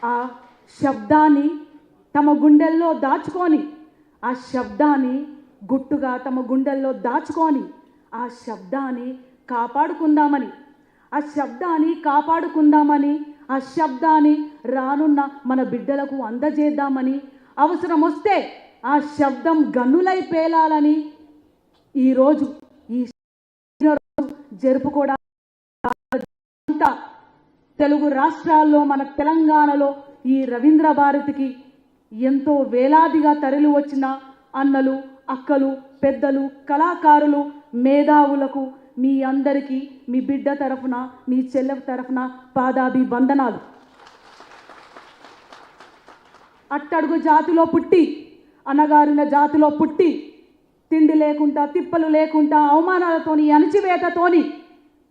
ఆ శబ్దాన్ని తమ గుండెల్లో దాచుకొని, ఆ శబ్దాన్ని గుట్టుగా తమ గుండెల్లో దాచుకొని ఆ శబ్దాన్ని కాపాడుకుందామని, ఆ శబ్దాన్ని కాపాడుకుందామని, ఆ శబ్దాన్ని రానున్న మన బిడ్డలకు అందజేద్దామని, అవసరం వస్తే ఆ శబ్దం గన్నులై పేలాలని ఈరోజు ఈ జరుపుకోవడానికి తెలుగు రాష్ట్రాల్లో మన తెలంగాణలో ఈ రవీంద్ర భారతికి ఎంతో వేలాదిగా తరలి వచ్చిన అన్నలు, అక్కలు, పెద్దలు, కళాకారులు, మేధావులకు మీ అందరికీ మీ బిడ్డ తరఫున, మీ చెల్లె తరఫున పాదాభివందనాలు. అట్టడుగు జాతిలో పుట్టి, అనగారిన జాతిలో పుట్టి, తిండి లేకుండా, తిప్పలు లేకుండా, అవమానాలతోని, అణచివేతతోని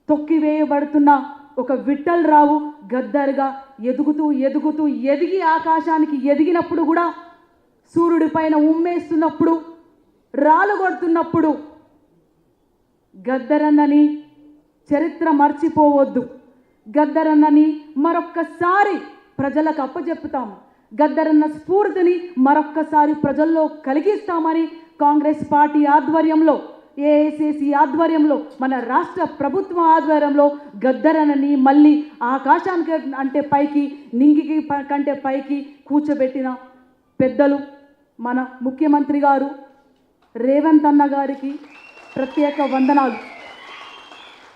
తొక్కివేయబడుతున్న ఒక విఠల్ రావు గద్దర్గా ఎదుగుతూ ఎదుగుతూ ఎదిగి ఆకాశానికి ఎదిగినప్పుడు కూడా, సూర్యుడి పైన ఉమ్మేస్తున్నప్పుడు, రాళ్ళు కొడుతున్నప్పుడు గద్దరన్నని చరిత్ర మర్చిపోవద్దు. గద్దరన్నని మరొక్కసారి ప్రజలకు అప్పచెప్పుతాము. గద్దరన్న స్ఫూర్తిని మరొక్కసారి ప్రజల్లో కలిగిస్తామని కాంగ్రెస్ పార్టీ ఆధ్వర్యంలో, ఏఐసిసి ఆధ్వర్యంలో, మన రాష్ట్ర ప్రభుత్వం ఆధ్వర్యంలో గద్దరన్నని మళ్ళీ ఆకాశానికి అంటే పైకి, నింగికి కంటే పైకి కూర్చోబెట్టిన పెద్దలు మన ముఖ్యమంత్రి గారు రేవంత్ అన్న గారికి ప్రత్యేక వందనాలు.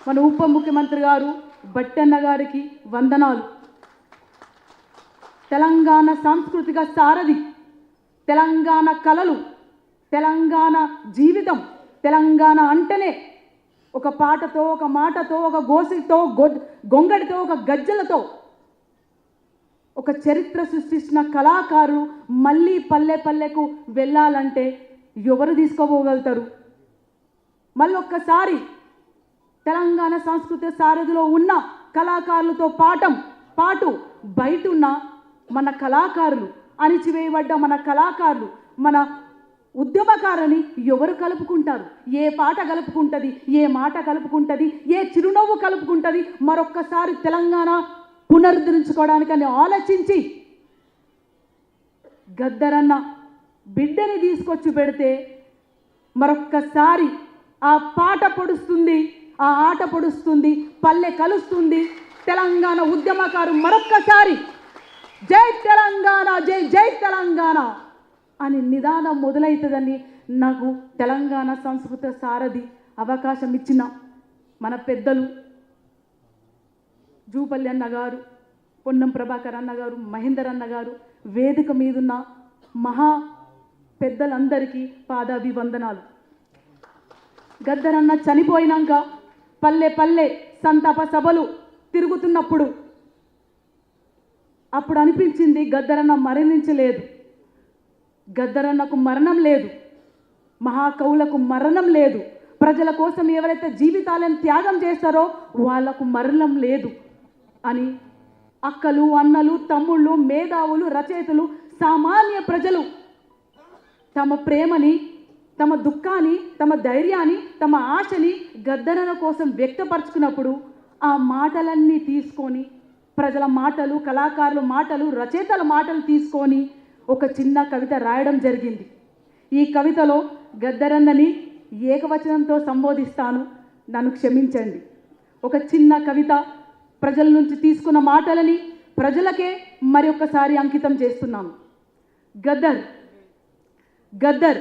మన ఉప ముఖ్యమంత్రి గారు బట్టన్న గారికి వందనాలు. తెలంగాణ సాంస్కృతిక సారథి, తెలంగాణ కళలు, తెలంగాణ జీవితం, తెలంగాణ అంటేనే ఒక పాటతో, ఒక మాటతో, ఒక గోసితో, గొంగడితో, ఒక గజ్జలతో ఒక చరిత్ర సృష్టించిన కళాకారులు మళ్ళీ పల్లె పల్లెకు వెళ్ళాలంటే ఎవరు తీసుకోపోగలుగుతారు? మళ్ళొక్కసారి తెలంగాణ సాంస్కృతిక సారథిలో ఉన్న కళాకారులతో పాటు బయట ఉన్న మన కళాకారులు, అణిచివేయబడ్డ మన కళాకారులు, మన ఉద్యమకారుని ఎవరు కలుపుకుంటారు? ఏ పాట కలుపుకుంటుంది? ఏ మాట కలుపుకుంటుంది? ఏ చిరునవ్వు కలుపుకుంటుంది? మరొక్కసారి తెలంగాణ పునరుద్ధరించుకోవడానికని ఆలోచించి గద్దరన్న బిడ్డని తీసుకొచ్చి పెడితే మరొక్కసారి ఆ పాట పొడుస్తుంది, ఆ ఆట పొడుస్తుంది, పల్లె కలుస్తుంది. తెలంగాణ ఉద్యమకారు మరొక్కసారి జై తెలంగాణ, జై జై తెలంగాణ అని నిదానం మొదలవుతుందని నాకు తెలంగాణ సంస్కృత సారథి అవకాశం ఇచ్చిన మన పెద్దలు జూపల్లి అన్న గారు, పొన్నం ప్రభాకర్ అన్న గారు, మహేందర్ అన్న గారు, వేదిక మీదున్న మహా పెద్దలందరికీ పాదాభివందనాలు. గద్దరన్న చనిపోయినాక పల్లె పల్లె సంతాప సభలు తిరుగుతున్నప్పుడు అప్పుడు అనిపించింది గద్దరన్న మరణించలేదు, గద్దరన్నకు మరణం లేదు, మహాకవులకు మరణం లేదు, ప్రజల కోసం ఎవరైతే జీవితాలను త్యాగం చేస్తారో వాళ్లకు మరణం లేదు అని అక్కలు, అన్నలు, తమ్ముళ్ళు, మేధావులు, రచయితలు, సామాన్య ప్రజలు తమ ప్రేమని, తమ దుఃఖాన్ని, తమ ధైర్యాన్ని, తమ ఆశని గద్దరన్న కోసం వ్యక్తపరుచుకున్నప్పుడు ఆ మాటలన్నీ తీసుకొని, ప్రజల మాటలు, కళాకారుల మాటలు, రచయితల మాటలు తీసుకొని ఒక చిన్న కవిత రాయడం జరిగింది. ఈ కవితలో గద్దరన్నని ఏకవచనంతో సంబోధిస్తాను, నన్ను క్షమించండి. ఒక చిన్న కవిత, ప్రజల నుంచి తీసుకున్న మాటలని ప్రజలకే మరి ఒక్కసారి అంకితం చేస్తున్నాను. గద్దర్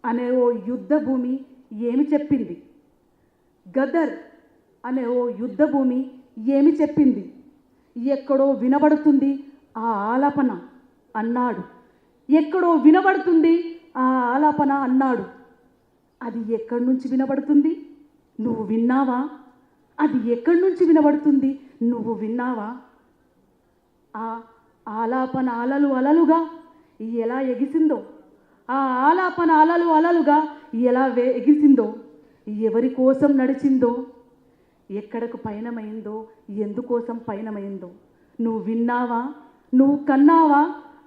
అనే ఓ యుద్ధ భూమి ఏమి చెప్పింది? గద్దర్ అనే ఓ యుద్ధ భూమి ఏమి చెప్పింది? ఎక్కడో వినబడుతుంది ఆ ఆలాపన అన్నాడు. ఎక్కడో వినబడుతుంది ఆ ఆలాపన అన్నాడు. అది ఎక్కడి నుంచి వినబడుతుంది? నువ్వు విన్నావా? అది ఎక్కడి నుంచి వినబడుతుంది? నువ్వు విన్నావా? ఆ ఆలాపన అలలు అలలుగా ఎలా ఎగిసిందో, ఆ ఆలాపన అలలు అలలుగా ఎలా ఎగిసిందో, ఎవరి కోసం నడిచిందో, ఎక్కడకు పయనమైందో, ఎందుకోసం పయనమైందో నువ్వు విన్నావా? నువ్వు కన్నావా?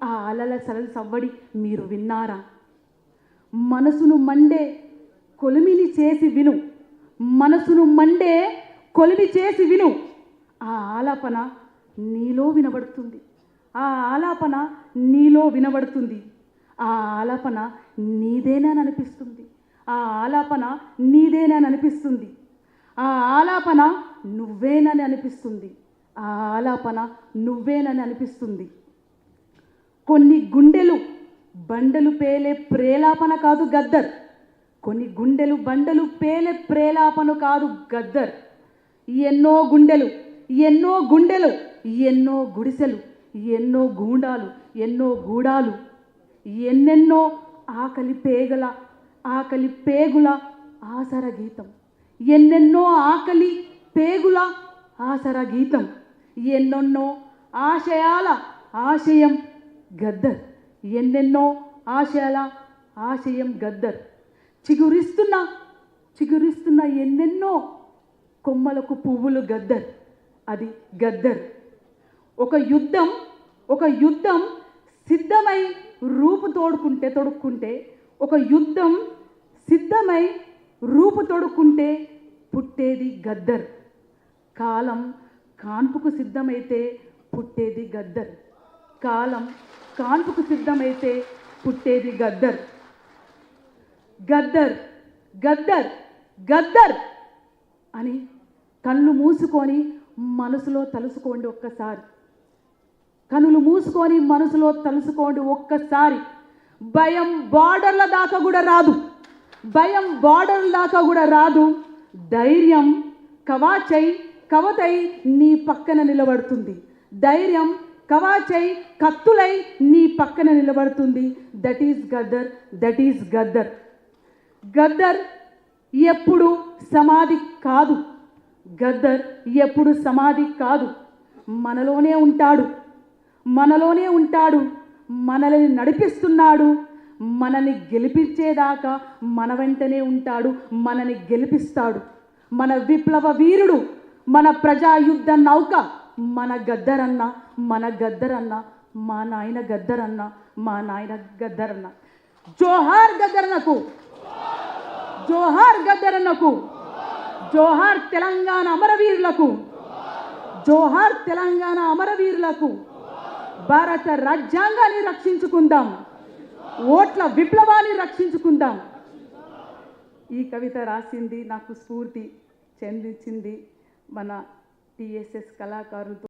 ఆ అలల సరళ సవ్వడి మీరు విన్నారా? మనసును మండే కొలిమిని చేసి విను, మనసును మండే కొలిమి చేసి విను. ఆ ఆలాపన నీలో వినబడుతుంది, ఆ ఆలాపన నీలో వినబడుతుంది. ఆ ఆలాపన నీదేనని అనిపిస్తుంది. ఆ ఆలాపన నీదేనని అనిపిస్తుంది. ఆ ఆలాపన నువ్వేనని అనిపిస్తుంది. ఆ ఆలాపన నువ్వేనని అనిపిస్తుంది. కొన్ని గుండెలు బండలు పేలే ప్రేలాపన కాదు గద్దర్. కొన్ని గుండెలు బండలు పేలే ప్రేలాపన కాదు గద్దర్. ఎన్నో గుండెలు, ఎన్నో గుండెలు, ఎన్నో గుడిసెలు, ఎన్నో గూండాలు, ఎన్నో గూడాలు, ఎన్నెన్నో ఆకలి పేగుల ఆసర గీతం, ఎన్నెన్నో ఆకలి పేగుల ఆసర గీతం, ఎన్నెన్నో ఆశయాల ఆశయం గద్దర్, ఎన్నెన్నో ఆశయాల ఆశయం గద్దర్. చిగురిస్తున్న ఎన్నెన్నో కొమ్మలకు పువ్వులు గద్దర్. అది గద్దర్. ఒక యుద్ధం సిద్ధమై రూపు తొడుక్కుంటే ఒక యుద్ధం సిద్ధమై రూపు తొడుక్కుంటే పుట్టేది గద్దర్. కాలం కాన్పుకు సిద్ధమైతే పుట్టేది గద్దర్. కాలం కాన్పుకు సిద్ధమైతే పుట్టేది గద్దర్. గద్దర్ గద్దర్ గద్దర్ అని కళ్ళు మూసుకొని మనసులో తలుసుకోండి ఒక్కసారి. కనులు మూసుకొని మనసులో తలుసుకోండి ఒక్కసారి. భయం బార్డర్ల దాకా కూడా రాదు. భయం బార్డర్ల దాకా కూడా రాదు. ధైర్యం కవతై నీ పక్కన నిలబడుతుంది. ధైర్యం కవాచై కత్తులై నీ పక్కన నిలబడుతుంది. That is Gaddar. That is Gaddar. Gaddar ఎప్పుడు సమాధి కాదు. గద్దర్ ఎప్పుడు సమాధి కాదు. మనలోనే ఉంటాడు. మనల్ని నడిపిస్తున్నాడు. మనని గెలిపించేదాకా మన వెంటనే ఉంటాడు. మనని గెలిపిస్తాడు. మన విప్లవ వీరుడు, మన ప్రజాయుద్ధ నౌక మన గద్దరన్న. మా నాయన గద్దరన్న. జోహార్ గద్దరన్నకు, జోహార్ గద్దరన్నకు, జోహార్ తెలంగాణ అమరవీరులకు, జోహార్ తెలంగాణ అమరవీరులకు. భారత రాజ్యాంగాన్ని రక్షించుకుందాం. ఓట్ల విప్లవాన్ని రక్షించుకుందాం. ఈ కవిత రాసింది, నాకు స్ఫూర్తి చెందించింది మన టీఎస్ఎస్ కళాకారులతో